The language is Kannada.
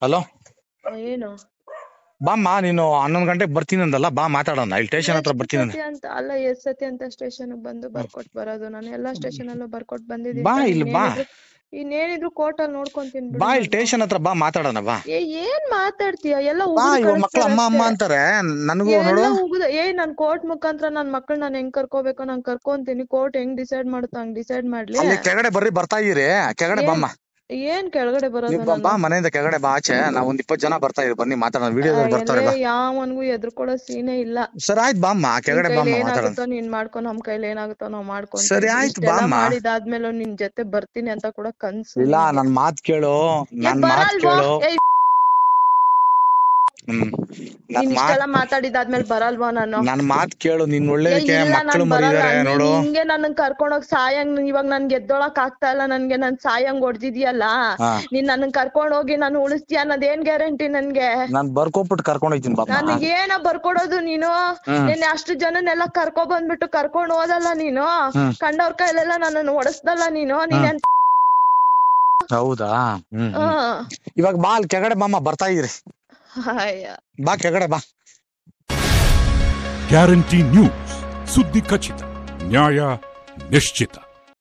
ಹಲೋ, ಏನು ಬಾಮ್ಮ ನೀನು 11 ಗಂಟೆಗೆ ಬರ್ತೀನಿ ಅಂದಲ್ಲ, ಬಾ ಮಾತಾಡೋಣ. ಇಲ್ಲಿ ಸ್ಟೇಷನ್ ಹತ್ರ ಎಷ್ಟ್ ಬರ್ತೀನಿ ಸತಿ ಅಂತ ಅಲ್ಲ, ಎಷ್ಟ್ ಸತಿ ಅಂತ ಸ್ಟೇಷನ್ ಬಂದು ಬರ್ಕೊಟ್ ಬರೋದು? ನಾನು ಎಲ್ಲಾ ಸ್ಟೇಷನ್ ಅಲ್ಲೂ ಬರ್ಕೊಟ್ ಬಂದಿದ್ದೀನಿ ಬಾ, ತಾನೇ. ಇಲ್ಲಿ ಬಾ, ಇನ್ನೇನಿದ್ರು ಕೋರ್ಟ್ ಅಲ್ಲಿ ನೋಡ್ಕೊಂತೀನಿ ಬಾ, ಬಿಡು ಇಲ್ಲಿ ನಾನು. ಸ್ಟೇಷನ್ ಹತ್ರ ಬಾ, ಮಾತಾಡೋಣ ಬಾ. ಏನ್ ಮಾತಾಡ್ತೀಯ? ಎಲ್ಲ ಬಾ, ಉಗಿದು ಇವಾಗ ಮಕ್ಳು ಕಳಿಸ್ತಾರ ಅಮ್ಮ ಅಮ್ಮ ಅಷ್ಟೇ. ಅಂತಾರೆ. ನನಗೂ ನೋಡು, ಎಲ್ಲ ಉಗಿದ ನಾನ್ ಕೋರ್ಟ್ ಮುಖಾಂತರ ನನ್ ಮಕ್ಳು ನಾನು ಹೆಂಗ್ ಕರ್ಕೋಬೇಕೋ ನಾನ್ ಕರ್ಕೊಂತೀನಿ. ಕೋರ್ಟ್ ಹೆಂಗ್ ಡಿಸೈಡ್ ಮಾಡುತ್ತೋ ಹಂಗ್ ಡಿಸೈಡ್ ಮಾಡ್ಲಿ. ಅಲ್ಲಿ ಕೆಳಗಡೆ ಬರ್ತಾ ಇದೀರಿ, ಕೆಳಗಡೆ ಬಾಮ್ಮ. ಏನ್ ಕೆಳಗಡೆ ಬರೋದು ಬಾ, ನಾನು? ಮನೆಯಿಂದ ಕೆಳಗಡೆ ಬಾ, ಆಚೆ ನಾವ್ ಒಂದ್ 20 ಜನ ಬರ್ತಾ ಇದೀವಿ, ಬನ್ನಿ ಮಾತಾಡೋಣ. ವಿಡಿಯೋದಲ್ಲಿ ಬರ್ತಾರೆ, ಬಾ. ಯಾವನ್ಗೂ ಎದ್ರುಕೊಡೋ ಸೀನೇ ಇಲ್ಲ. ಸರಿ ಆಯ್ತು ಬಾಮ್ಮ, ಕೆಳಗಡೆ ಕೈಲಿ ಬಾಮ್ಮ, ಮಾತಾಡೋಣ. ಏನಾಗುತ್ತೋ ನೀನ್ ಮಾಡ್ಕೊ, ನಮ್ ಕೈಲಿ ಏನಾಗುತ್ತೋ ನಾವ್ ಮಾಡ್ಕೊಂತೀವಿ. ಸರಿ ಆಯ್ತು ಇಷ್ಟೆಲ್ಲ ಬಾಮ್ಮ. ಮಾಡಿದಾದ್ಮೇಲೆ ನಿನ್ ಜೊತೆ ಬರ್ತೀನಿ ಅಂತ ಕೂಡ ಕನ್ಸು ಇಲ್ಲ, ನಿನ್ಗೆ. ನನ್ ಮಾತ್ ಕೇಳು, ನನ್ ಮಾತ್ ಬರಲ್ವೋ? ಕೇಳು. ನೀನ್ ಇಷ್ಟೆಲ್ಲ ಮಾತಾಡಿದಾದ್ಮೇಲೆ ಬರಲ್ವಾ ನಾನು? ನನ್ ಮಾತ್ ಕೇಳು, ನಿನ್ ಒಳ್ಳೇದಕ್ಕೆ ಇಲ್ಲ ಮಕ್ಕಳು ನಾನ್ ಬರಲ್ಲ. ಮರಿದಾರೆ ನೀನ್ ನೋಡು. ಹಿಂಗೆ ನನ್ನನ್ ಕರ್ಕೊಂಡೋಗ್ ಸಾಯಂಗ್ ಇವಾಗ ನನ್ಗೆ ಎದ್ದೊಳಕ್ ಆಗ್ತಾ ಇಲ್ಲ. ನನ್ಗೆ ನನ್ ಸಾಯಂಗ್ ಹೊಡ್ದಿದ್ಯಲ್ಲ, ನೀನ್ ನನ್ನನ್ ಕರ್ಕೊಂಡ್ ಹೋಗಿ ನಾನು ಉಳಿಸ್ತೀಯ ಅನ್ನೋದೇನ್ ಗ್ಯಾರಂಟಿ ನನ್ಗೆ? ನಾನ್ ಬರ್ಕೊಬಿಟ್ಟು ಕರ್ಕೊಂಡ್ ಹೋಗ್ತೀನಿ ಬಾಮ್ಮ. ನನ್ಗೆ ಏನ ಬರ್ಕೊಡೋದು ನೀನು? ನೀನ್ ಅಷ್ಟು ಜನನೆಲ್ಲ ಕರ್ಕೊ ಬಂದ್ಬಿಟ್ಟು ಕರ್ಕೊಂಡ್ ಹೋದಲ್ಲ ನೀನು, ಕಂಡವ್ರ ಕೈಲೆಲ್ಲ ನನ್ನನ್ನು ಹೊಡಸ್ದಲ್ಲ ನೀನು. ನೀನ್ ಹೌದಾ? ಇವಾಗ ಬಾ, ಅಲ್ಲಿ ಕೆಳಗಡೆ ಬಾಮ್ಮ, ಬರ್ತಾ ಇದ್ರಿ. ಬಾ, ಕೆಳಗಡೆ ಬಾ. ಗ್ಯಾರಂಟಿ ನ್ಯೂಸ್, ಸುದ್ದಿ ಖಚಿತ, ನ್ಯಾಯ ನಿಶ್ಚಿತ.